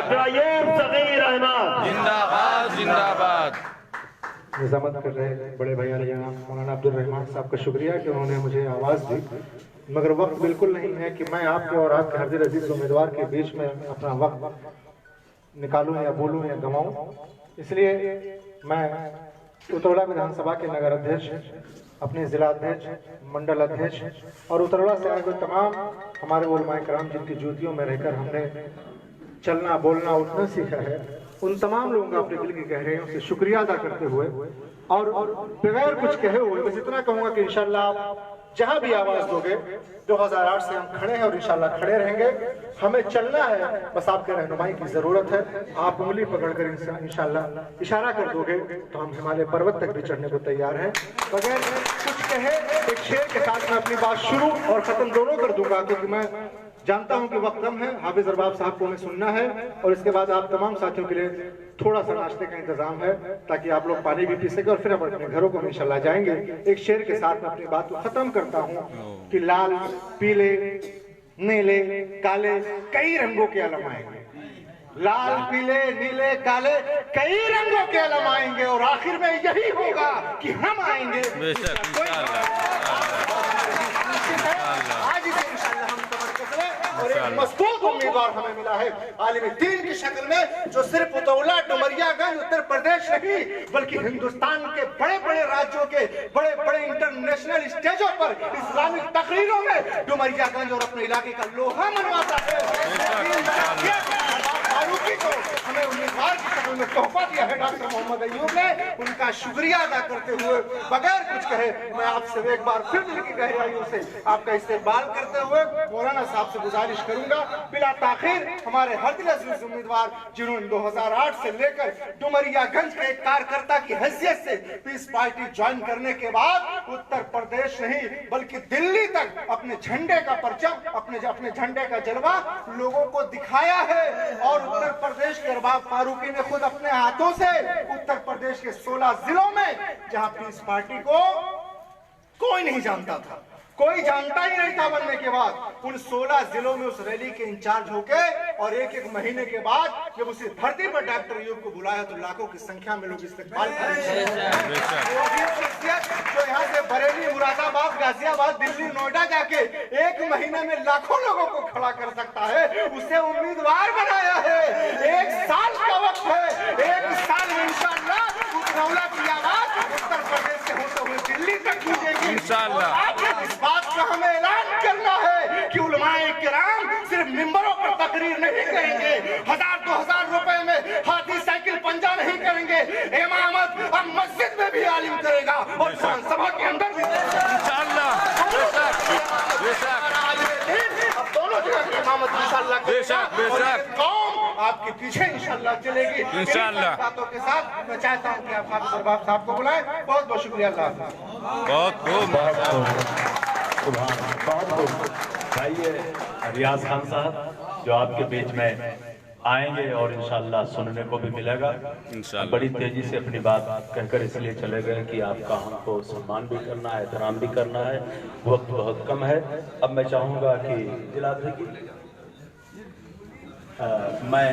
Doctor अय्यूब सगीर अहमद जिंदाबाद जिंदाबाद। निजामत कर रहे बड़े भैया मौलाना अब्दुल रहमान साहब का शुक्रिया कि उन्होंने मुझे आवाज़ दी, मगर वक्त बिल्कुल नहीं है कि मैं आपके और आपके हरदिल अजीज उम्मीदवार के बीच में अपना वक्त निकालूं या बोलूं या गंवाऊं। इसलिए मैं उतरौला विधानसभा के नगर अध्यक्ष, अपने जिला अध्यक्ष, मंडल अध्यक्ष और उतरौला से आए हुए तमाम हमारे उलमाए कराम जिनकी जूतियों में रहकर हमने चलना बोलना उठना सीखा है, उन तमाम लोगों का अपने दिल की गहराइयों से शुक्रिया अदा करते हुए और बगैर कुछ कहे हुए बस इतना कहूँगा कि इंशाल्लाह आप जहाँ भी आवाज़ दोगे 2008 से हम खड़े हैं और इंशाल्लाह खड़े रहेंगे। हमें चलना है, बस आपके रहनुमाई की ज़रूरत है। आप उंगली पकड़कर इंशाल्लाह इशारा कर दोगे तो हम हिमालय पर्वत तक भी चढ़ने को तैयार हैं। बगैर कुछ कहे एक शेर के साथ मैं अपनी बात शुरू और ख़त्म दोनों कर दूंगा, क्योंकि मैं जानता हूं कि वक्त कम है। हाफिज अरबाब साहब को हमें सुनना है और इसके बाद आप तमाम साथियों के लिए थोड़ा सा नाश्ते का इंतजाम है ताकि आप लोग पानी भी पी सके और फिर हम अपने घरों को इंशाल्लाह जाएंगे। एक शेर के साथ मैं अपनी बात को खत्म करता हूं कि लाल पीले नीले काले कई रंगों के अलम आएंगे, लाल पीले नीले काले कई रंगों के अलम आएंगे और आखिर में यही होगा कि हम आएंगे। आज इसे इंशाल्लाह हम और एक मजबूत उम्मीदवार हमें मिला है आलिम दीन की शक्ल में, जो सिर्फ उतौला डुमरियागंज उत्तर प्रदेश नहीं बल्कि हिंदुस्तान के बड़े बड़े राज्यों के बड़े बड़े इंटरनेशनल स्टेजों पर इस्लामिक तकरीरों में डुमरियागंज और अपने इलाके का लोहा मनवाता है। को हमें उम्मीदवार की शक्ल में तोहफा दिया है डॉक्टर मोहम्मद अय्यूब ने, उनका शुक्रिया अदा करते हुए बगैर कुछ कहे मैं आपसे एक बार फिर दिल की गहराइयों से आपका इस्तेमाल करते हुए मौलाना साहब से गुजारिश करूंगा बिला ताखिर हमारे हरदिल अजीज उम्मीदवार जिन्होंने 2008 से लेकर डुमरियागंज के एक कार्यकर्ता की हैसियत से पीस पार्टी ज्वाइन करने के बाद उत्तर प्रदेश नहीं बल्कि दिल्ली तक अपने झंडे का परचम अपने झंडे का जलवा लोगों को दिखाया है। और उत्तर प्रदेश के अरबाब फारूकी ने खुद अपने हाथों से उत्तर प्रदेश के 16 जिलों में जहां पीस पार्टी को कोई नहीं जानता था, कोई जानता ही नहीं था बनने के बाद, उन 16 जिलों में उस रैली के इंचार्ज होके और एक एक महीने के बाद जब उसी धरती पर डॉक्टर अय्यूब को बुलाया तो लाखों की संख्या में लोग इस्तेमाल करेंगे। जो यहाँ से बरेली मुरादाबाद गाजियाबाद दिल्ली नोएडा जाके एक महीने में लाखों लोगों को खड़ा कर सकता है, उसे उम्मीदवार बनाया है। 1 साल का वक्त है, 1 साल में इंशाअल्लाह उतरौला की आवाज उत्तर प्रदेश से होते हुए दिल्ली तक गूंजेगी इंशाअल्लाह। इस बात का हमें ऐलान करना है कि उलमाए किराम सिर्फ मिंबरों पर तकरीर नहीं करेंगे, 1000-2000 रुपए में हाथी साइकिल पंजा नहीं करेंगे, इमामत अब मस्जिद में भी आलिम करेगा और विधानसभा के अंदर भी इंशाअल्लाह दोनों जगह की इमामत इंशाअल्लाह करेगा। कौम आपके पीछे इंशाअल्लाह चलेगी इंशाअल्लाह। बातों के साथ मैं चाहता हूँ कि आप हाफिज अरबाब साहब को बुलाएं। बहुत बहुत शुक्रिया। बहुत बहुत भाई रियाज खान साहब जो आपके बीच में आएंगे और इंशाअल्लाह सुनने को भी मिलेगा। बड़ी तेजी से अपनी बात कहकर इसलिए चले गए कि आपका हमको सम्मान भी करना है, एहतराम भी करना है, वक्त बहुत कम है। अब मैं चाहूँगा कि जिलाध्यक्ष मैं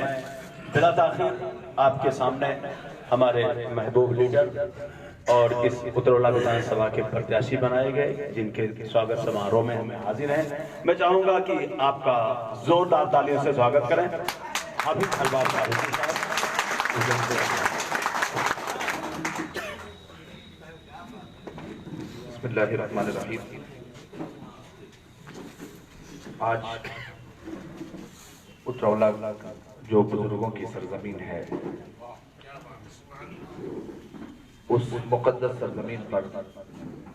बिला ताखिर आपके सामने हमारे महबूब लीडर और इस उतरौला विधानसभा के प्रत्याशी बनाए गए जिनके स्वागत समारोह में हमें हाजिर हैं, मैं चाहूंगा कि आपका जोरदार तालियों से स्वागत करें। हाफिज अरबाब साहब बिस्मिल्लाहिर्रहमानिर्रहीम। आज उतरौला जो बुजुर्गों की सरजमीन है, उस मुकद्दस सरजमीन पर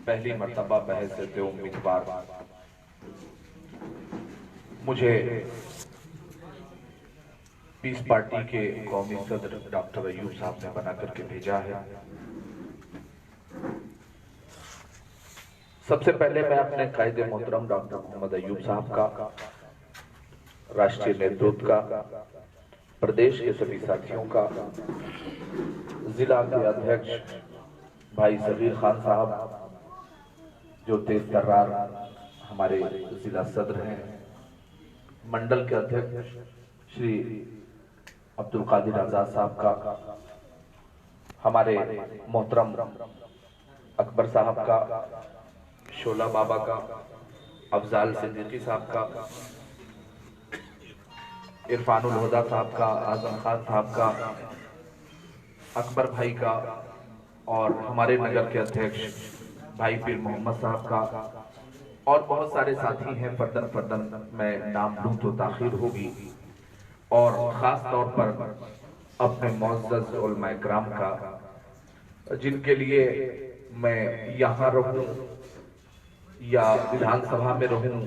पहली मर्तबा बहैसियत उम्मीदवार मुझे पीस पार्टी के कौमी सदर डॉक्टर अय्यूब साहब ने बना करके भेजा है। सबसे पहले मैं अपने कायदे मोहतरम डॉक्टर मोहम्मद अय्यूब साहब का, राष्ट्रीय नेतृत्व का, प्रदेश के सभी साथियों का, जिला के अध्यक्ष भाई सगीर खान साहब जो तेज तर्रार हमारे जिला सदर हैं, मंडल के अध्यक्ष श्री अब्दुल कादिर आजाद साहब का, हमारे मोहतरम अकबर साहब का, शोला बाबा का, अफजाल सिद्दीकी साहब का, इरफानुल हुदा साहब का, आजम खान साहब का, अकबर भाई का, और हमारे नगर के अध्यक्ष भाई पीर मोहम्मद साहब का, और बहुत सारे साथी हैं। फर्दन फर्दन मैं नाम लूं तो ताखिर होगी। और ख़ास तौर पर अपने मुअज़्ज़ज़ उलमाए किराम का, जिनके लिए मैं यहाँ रहूं या विधानसभा में रहूं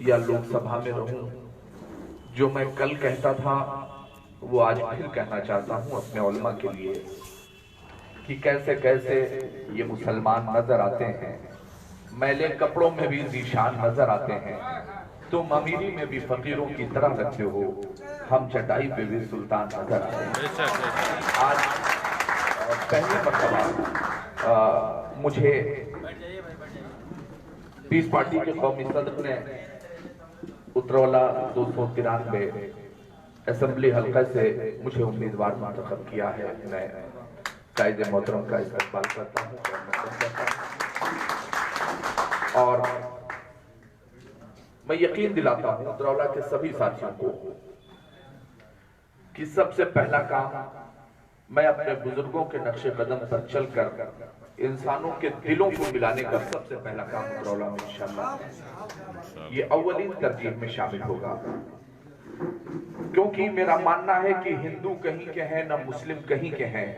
या लोकसभा में रहूं, जो मैं कल कहता था वो आज फिर कहना चाहता हूं अपने उलमा के लिए, कि कैसे कैसे ये मुसलमान नजर आते हैं, मैले कपड़ों में भी जीशान नजर आते हैं, तुम अमीरी में भी फकीरों की तरह लगते हो, हम चटाई पे भी सुल्तान नजर आते हैं। आज पहली मर्तबा मुझे पीस पार्टी के कौमी सदर ने उतरौला 293 असेंबली हल्का से मुझे उम्मीदवार मुंतखब किया है। मैं कायदे मोहतरम का इस्तकबाल करता हूँ और मैं यकीन दिलाता हूँ उतरौला के सभी साथियों को कि सबसे पहला काम मैं अपने बुजुर्गों के नक्शे कदम पर चलकर इंसानों के दिलों को मिलाने का सबसे पहला काम उतरौला में इंशाअल्लाह ये अव्वलीन तरजीह में शामिल होगा। क्योंकि मेरा मानना है कि हिंदू कहीं के हैं न मुस्लिम कहीं के हैं,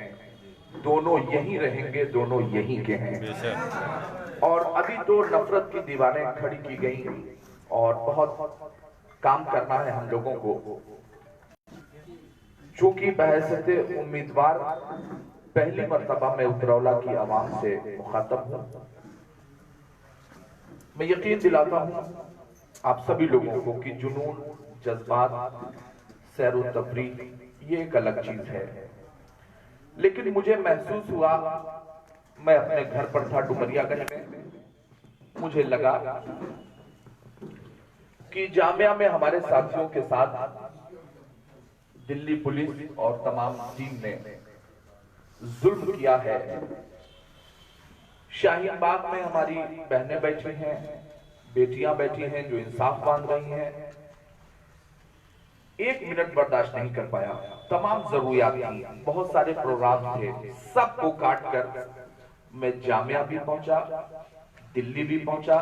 दोनों यहीं रहेंगे, दोनों यहीं के हैं। और अभी तो नफरत की दीवारें खड़ी की गई और बहुत काम करना है हम लोगों को। चूंकि बहैसियत उम्मीदवार पहली मर्तबा में उतरौला की आवाम से मुखातब हूं, मैं यकीन दिलाता हूं आप सभी लोगों को कि जुनून, जज्बात, सैर व तफरीह ये एक अलग चीज है। लेकिन मुझे महसूस हुआ, मैं अपने घर पर था डुमरियागंज में, मुझे लगा कि जामिया में हमारे साथियों के साथ दिल्ली पुलिस और तमाम टीम ने जुल्म किया है। शाहीन बाग में हमारी बहनें बैठी हैं, बेटियां बैठी हैं जो इंसाफ मांग रही हैं। एक मिनट बर्दाश्त नहीं कर पाया। तमाम जरूरियात थी, बहुत सारे प्रोग्राम थे, सबको काट कर मैं जामिया भी पहुंचा, दिल्ली भी पहुंचा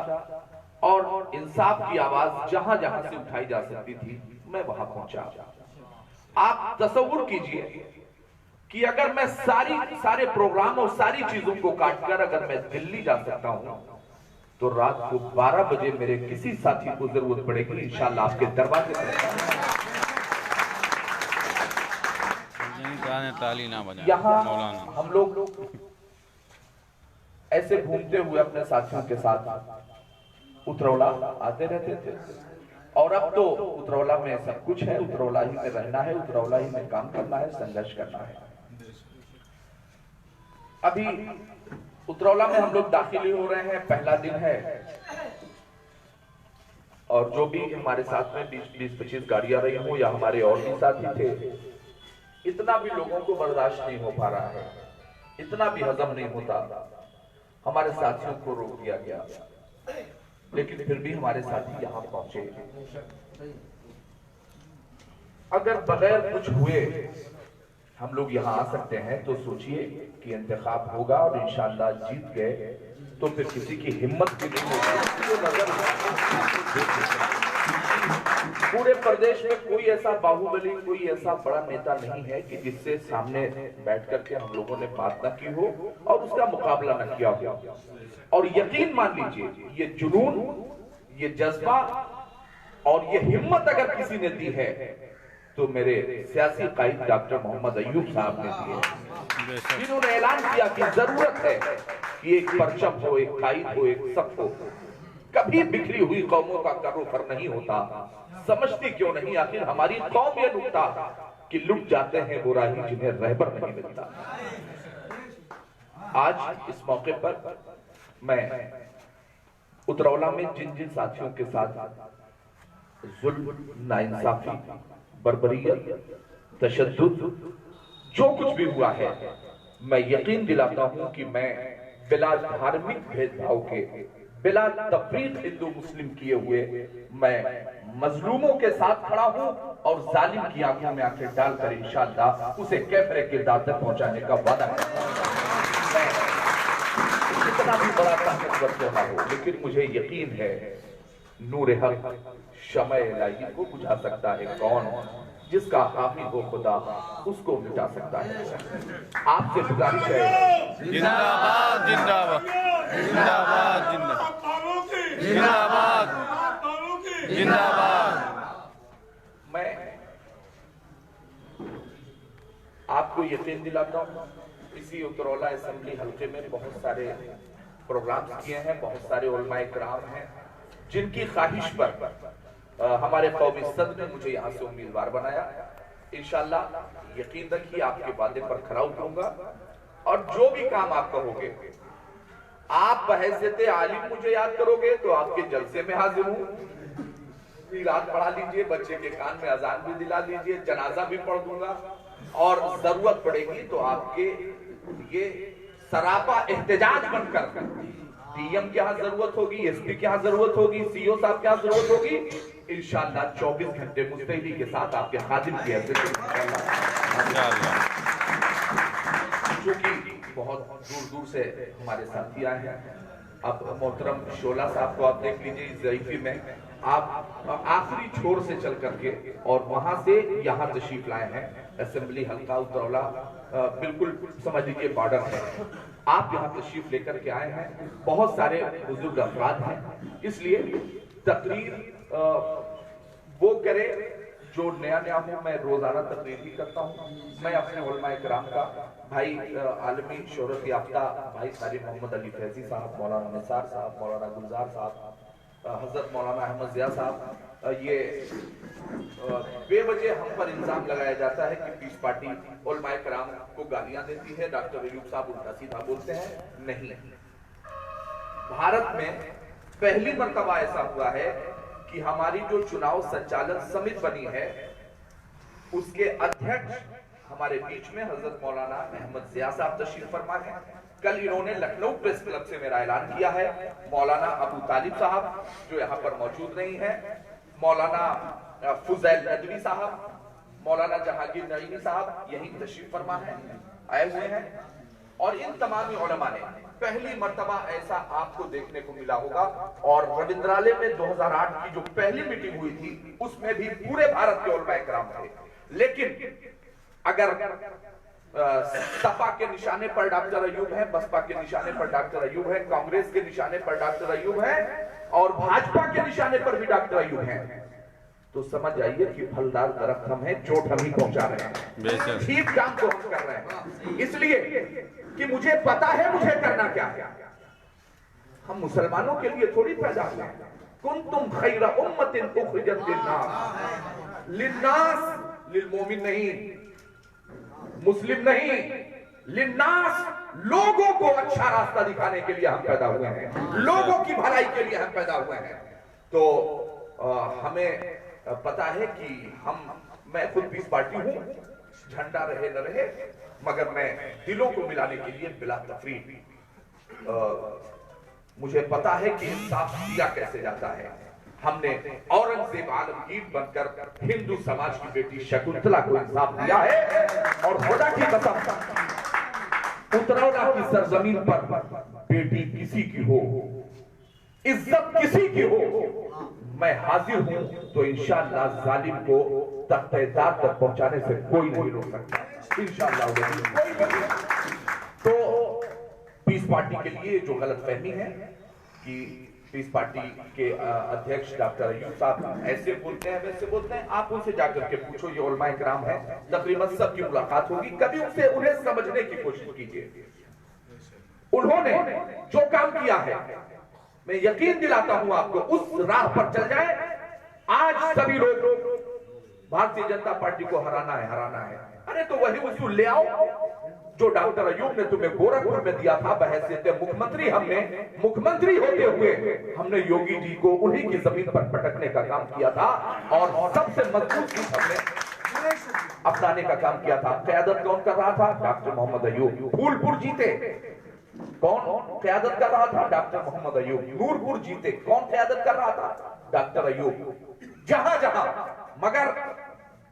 और इंसाफ की आवाज जहां जहां से उठाई जा सकती थी मैं वहां पहुंचा। आप तसव्वुर कीजिए कि अगर मैं सारे प्रोग्राम और सारी चीजों को काटकर अगर मैं दिल्ली जा सकता हूं तो रात को 12 बजे मेरे किसी साथी को जरूरत पड़ेगी इंशाअल्लाह आपके दरवाजे पर। यहाँ हम लोग ऐसे घूमते हुए अपने साथियों के साथ उतरौला आते रहते थे और अब तो उतरौला में सब कुछ है, उतरौला ही में रहना है, उतरौला ही में काम करना है, संघर्ष करना है। अभी उतरौला में हम लोग दाखिल हो रहे हैं, पहला दिन है और जो भी हमारे साथ में 20-25 गाड़ियां रही हो या हमारे और भी साथी थे, इतना भी लोगों को बर्दाश्त नहीं हो पा रहा है, इतना भी हजम नहीं होता। हमारे साथियों को रोक दिया गया, लेकिन फिर भी हमारे साथी यहाँ पहुंचे। अगर बगैर कुछ हुए हम लोग यहाँ आ सकते हैं तो सोचिए कि इंतखाब होगा और इंशाअल्लाह जीत गए तो फिर किसी की हिम्मत भी नहीं होगी। पूरे प्रदेश में कोई ऐसा बाहुबली, कोई ऐसा बड़ा नेता नहीं है कि जिससे सामने बैठ करके हम लोगों ने बात न की हो और उसका मुकाबला न किया हो। और यकीन मान लीजिए ये जुनून, ये जज्बा और ये हिम्मत अगर किसी ने दी है तो मेरे सियासी कायद डॉक्टर मोहम्मद अय्यूब साहब ने दी है, जिन्होंने ऐलान किया कि जरूरत है कि एक परचम हो, एक कायद हो, एक सफ हो। कभी बिखरी हुई कौमों का करोफर नहीं होता, समझती क्यों नहीं आखिर हमारी कौम ये नुकता कि लुट जाते हैं वो राही जिन्हें रहबर नहीं मिलता। आज इस मौके पर मैं उतरौला में जिन जिन साथियों के साथ जुल्म, नाइंसाफी, बर्बरियत, तशद्दुद, जो कुछ भी हुआ है, मैं यकीन दिलाता हूं कि मैं बिला धार्मिक भेदभाव के, बिला तफरीक हिंदू मुस्लिम किए हुए, मैं मजलूमों के साथ खड़ा हूं और जालिम की आंखों में आंखें डालकर इंशाअल्लाह उसे कैफरे किरदार तक पहुंचाने का वादा है। कितना भी बड़ा ताकतवर क्यों ना हो, लेकिन मुझे यकीन है नूर हक शमए इलाही को बुझा सकता है कौन? जिसका हाफिज हो खुदा उसको मिटा सकता है। आपसे गुजारिश है, जिंदाबाद जिंदाबाद जिंदाबाद जिंदाबाद जिंदाबाद। मैं आपको यकीन दिलाता हूँ, इसी उतरौला असेंबली हल्के में बहुत सारे प्रोग्राम किए हैं, बहुत सारे उलमाए किराम हैं जिनकी ख्वाहिश पर हमारे कौमी सदर ने मुझे यहाँ से उम्मीदवार बनाया। इंशाअल्लाह यकीन रखिए आपके वादे पर खरा उतरूंगा और जो भी काम आप कहोगे, आप बहैसियत आलिम मुझे याद करोगे तो आपके जलसे में हाजिर हूँ। रात पढ़ा लीजिए, बच्चे के कान में अजान भी दिला लीजिए, जनाजा भी पढ़ दूंगा और जरूरत पड़ेगी तो आपके ये सरापा एहतजाज बनकर डीएम के यहाँ जरूरत होगी, एसपी के यहाँ जरूरत होगी, सीओ साहब के यहाँ जरूरत होगी, इंशाअल्लाह 24 घंटे मुस्तैदी के साथ आपके खादिम की हैसियत क्योंकि बहुत दूर दूर से हमारे साथी आए हैं। अब मोहतरम शोला साहब को आप देख लीजिए, ज़ईफी में आप आखिरी छोर से चल करके और वहां से यहाँ तशरीफ लाए हैं। असेंबली हल्का उतरौला बिल्कुल समझ लीजिए बॉर्डर है, आप यहाँ तशरीफ लेकर के आए हैं। बहुत सारे बुजुर्ग अफराद हैं, इसलिए तकरीर वो करे जो नया नया हूँ। मैं रोजाना तकरीर भी करता हूँ। मैं अपने उलमाए किराम का भाई आलमी शोहरत याफ्ता भाई कारी मोहम्मद अली फैजी साहब, मौलाना निसार साहब, मौलाना गुलजार साहब, हजरत मौलाना अहमद जिया साहब, ये बेवजह हम पर इल्जाम लगाया जाता है कि पीस पार्टी उलमाए किराम को गालियां देती है, डॉक्टर अयूब साहब उल्टा सीधा बोलते हैं। नहीं, भारत में पहली मर्तबा ऐसा हुआ है कि हमारी जो चुनाव संचालन समिति बनी है उसके अध्यक्ष हमारे बीच में हजरत मौलाना अहमद जिया साहब तशरीफ फरमा है। कल इन्होंने लखनऊ प्रेस क्लब से मेरा ऐलान किया है। मौलाना अबू तालिब साहब जो यहाँ पर मौजूद नहीं है, मौलाना फुजैल नदवी साहब, मौलाना जहांगीर नईमी साहब यही तशरीफ फरमा है, आए हुए हैं। और इन तमाम उलमा ने पहली मर्तबा ऐसा आपको देखने को मिला होगा। और रविंद्रालय में 2008 की जो पहली मीटिंग हुई थी उसमें भी पूरे भारत के उलमा इकराम थे, लेकिन अगर सपा के निशाने पर डॉक्टर अयूब है, बसपा के निशाने पर डॉक्टर अयूब है, कांग्रेस के निशाने पर डॉक्टर अयूब है और भाजपा के निशाने पर भी डॉक्टर अयूब है, तो समझ जाइए कि फलदार दरख्त हम हैं, चोट हम ही पहुंचा रहे हैं, ठीक काम को हम कर रहे हैं। इसलिए कि मुझे पता है मुझे करना क्या है। हम मुसलमानों के लिए थोड़ी पैदा हुए हैं। कुंतुम खैरा उम्मतिन उखरिजत लिन्नास, लिन्नास लिलमोमिन नहीं, मुस्लिम नहीं, लिन्नास लोगों को अच्छा रास्ता दिखाने के लिए हम पैदा हुए हैं, लोगों की भलाई के लिए हम पैदा हुए हैं। तो हमें पता है कि मैं खुद पीस पार्टी हूं, झंडा रहे न रहे, मगर मैं दिलों को मिलाने के लिए बिला तफरीक मुझे पता है कि इंसाफ दिया कैसे जाता है। हमने औरंगजेब आलमगीर बनकर हिंदू समाज की बेटी शकुंतला को इंसाफ दिया है और खुदा की कसम उतरौला की सरजमीन पर बेटी किसी की हो, इज्जत किसी की हो, मैं हाजिर हूं तो इंशाअल्लाह जालिम को तख्ते-ए-दार तक पहुंचाने से कोई नहीं रोक सकता इंशाअल्लाह। तो पीस पार्टी के लिए जो गलतफहमी है कि पीस पार्टी के अध्यक्ष डॉक्टर अयूब साहब ऐसे बोलते हैं वैसे बोलते हैं, आप उनसे जाकर के पूछो, ये उलमा इकराम है, तकरीबन सबकी मुलाकात होगी, कभी उनसे उन्हें समझने की कोशिश कीजिए। उन्होंने जो काम किया है मैं यकीन दिलाता हूं आपको, उस राह पर चल जाए। आज सभी लोग भारतीय जनता पार्टी को हराना है। अरे तो वही उसूल ले आओ जो डॉक्टर अयूब ने तुम्हें गोरखपुर में दिया था बहैसियत मुख्यमंत्री। हमने मुख्यमंत्री होते हुए हमने योगी जी को उन्हीं की जमीन पर पटकने का काम किया था और सबसे मजबूत चीज हमने अपनाने का काम किया था। क़यादत कौन कर रहा था? डॉक्टर मोहम्मद अयूब। फूलपुर जीते, कौन क़यादत कर रहा था? डॉक्टर मोहम्मद अयूब। नूरपुर जीते, कौन क़यादत कर रहा था? डॉक्टर अयूब। जहां जहां, मगर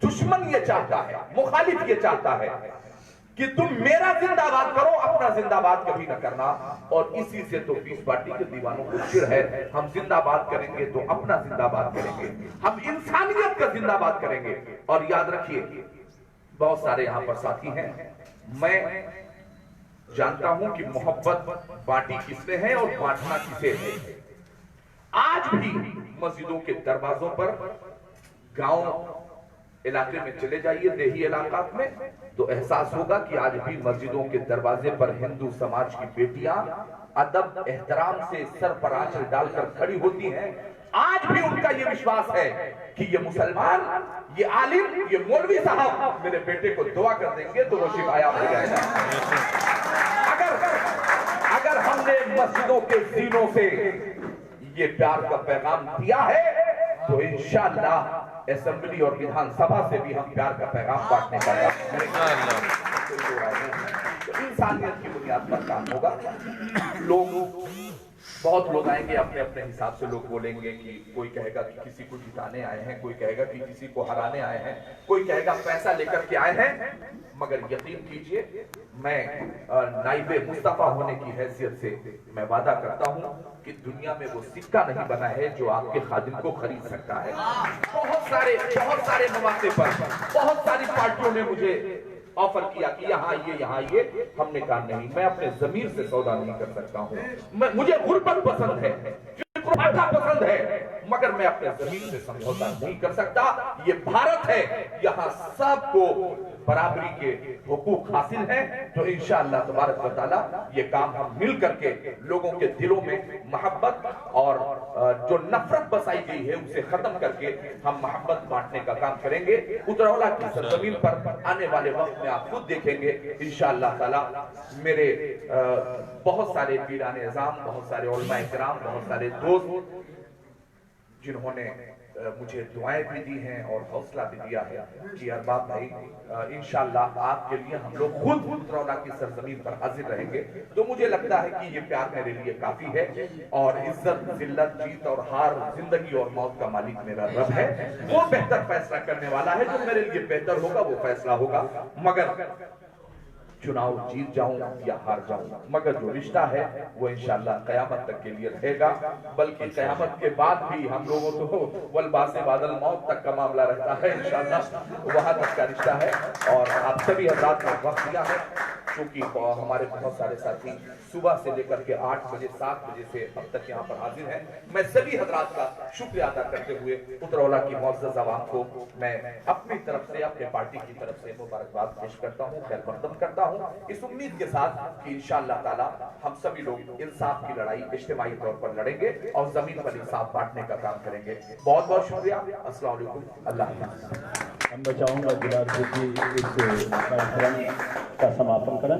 दुश्मन ये चाहता है, मुखालिफ ये चाहता है कि तुम मेरा जिंदाबाद करो, अपना जिंदाबाद कभी न करना। और इसी से तो पीस पार्टी के दीवानों को चिढ़ है। हम जिंदाबाद करेंगे तो अपना जिंदाबाद करेंगे, हम इंसानियत का जिंदाबाद करेंगे। और याद रखिए, बहुत सारे यहाँ पर साथी हैं, मैं जानता हूं कि मोहब्बत बांटी किसने है और बांटना किसे है। आज भी मस्जिदों के दरवाजों पर, गांव इलाके में चले जाइए, देही इलाका में, तो एहसास होगा कि आज भी मस्जिदों के दरवाजे पर हिंदू समाज की बेटियां अदब एहतराम से सर पर आंचल डालकर खड़ी होती हैं। आज भी उनका ये विश्वास है कि ये मुसलमान, ये आलिम, ये मौलवी साहब मेरे बेटे को दुआ कर देंगे तो वो शिकायत हो जाएगा। अगर हमने मस्जिदों के जीनों से ये प्यार का पैगाम दिया है तो इंशाअल्लाह असेंबली और विधानसभा से भी हम प्यार का पैगाम बांटने का इंसानियत की बुनियाद पर काम होगा। बहुत लोग आएंगे, अपने अपने हिसाब से लोग बोलेंगे कि कोई कहेगा कि किसी को जिताने आए हैं, कोई कहेगा कि किसी को हराने आए हैं, कोई कहेगा पैसा लेकर के आए हैं। मगर यकीन कीजिए, मैं नाइबे मुस्तफा होने की हैसियत से मैं वादा करता हूं कि दुनिया में वो सिक्का नहीं बना है जो आपके खादिम को खरीद सकता है। बहुत सारे मौके पर बहुत सारी पार्टियों ने मुझे ऑफर किया कि यहाँ ये, हमने कहा नहीं, मैं अपने जमीर से सौदा नहीं कर सकता हूँ। मुझे गुर्बत पसंद है, पसंद है, मगर मैं अपने जमीन से समझौता नहीं कर सकता। ये भारत है, यहाँ सबको बराबरी के हुकूक हासिल हैं। तो इंशाअल्लाह तबारक व तआला ये काम हम मिल करके लोगों के दिलों में मोहब्बत और जो नफरत बसाई गई है उसे खत्म करके हम मोहब्बत बांटने का काम करेंगे। उतरौला की सरजमीन पर आने वाले वक्त में आप खुद देखेंगे इंशाअल्लाह ताला। मेरे बहुत सारे पीराने इज़ाम, बहुत सारे उलमाए किराम, बहुत सारे दोस्त जिन्होंने मुझे दुआएं भी दी हैं और हौसला भी दिया है कि अरबाब भाई इंशाअल्लाह आपके लिए हम लोग खुद उतरौला की सरजमीन पर हाजिर रहेंगे। तो मुझे लगता है कि ये प्यार मेरे लिए काफी है। और इज्जत, जिल्लत, जीत और हार, जिंदगी और मौत का मालिक मेरा रब है। वो बेहतर फैसला करने वाला है, जो मेरे लिए बेहतर होगा वो फैसला होगा। मगर चुनाव जीत जाऊं या हार जाऊं, मगर जो रिश्ता है वो इंशाअल्लाह कयामत तक के लिए रहेगा। बल्कि कयामत के बाद भी हम लोगों तो वलबासे बादल मौत तक का मामला रहता है, इंशाअल्लाह वहां तक का रिश्ता है। और आप सभी हज़रात ने वक्त दिया है, क्योंकि हमारे बहुत सारे साथी सुबह से लेकर के 8 बजे 7 बजे से अब तक यहाँ पर हाजिर हैं। मैं सभी हज़रात का शुक्रिया अदा करते हुए उतरौला की मुअज़्ज़ज़ आवाम को मैं अपनी तरफ से, अपने पार्टी की तरफ से मुबारकबाद पेश करता हूँ, खैर मक़दम करता हूँ, इस उम्मीद के साथ कि इंशाअल्लाह ताला हम सभी लोग इंसाफ की लड़ाई इज्तिमाई तौर पर लड़ेंगे और जमीन पर इंसाफ बांटने का काम करेंगे। बहुत बहुत शुक्रिया। अस्सलाम वालेकुम। अल्लाह हाफ़िज़। मैं चाहूंगा जिला की इस कार्यक्रम का समापन करें।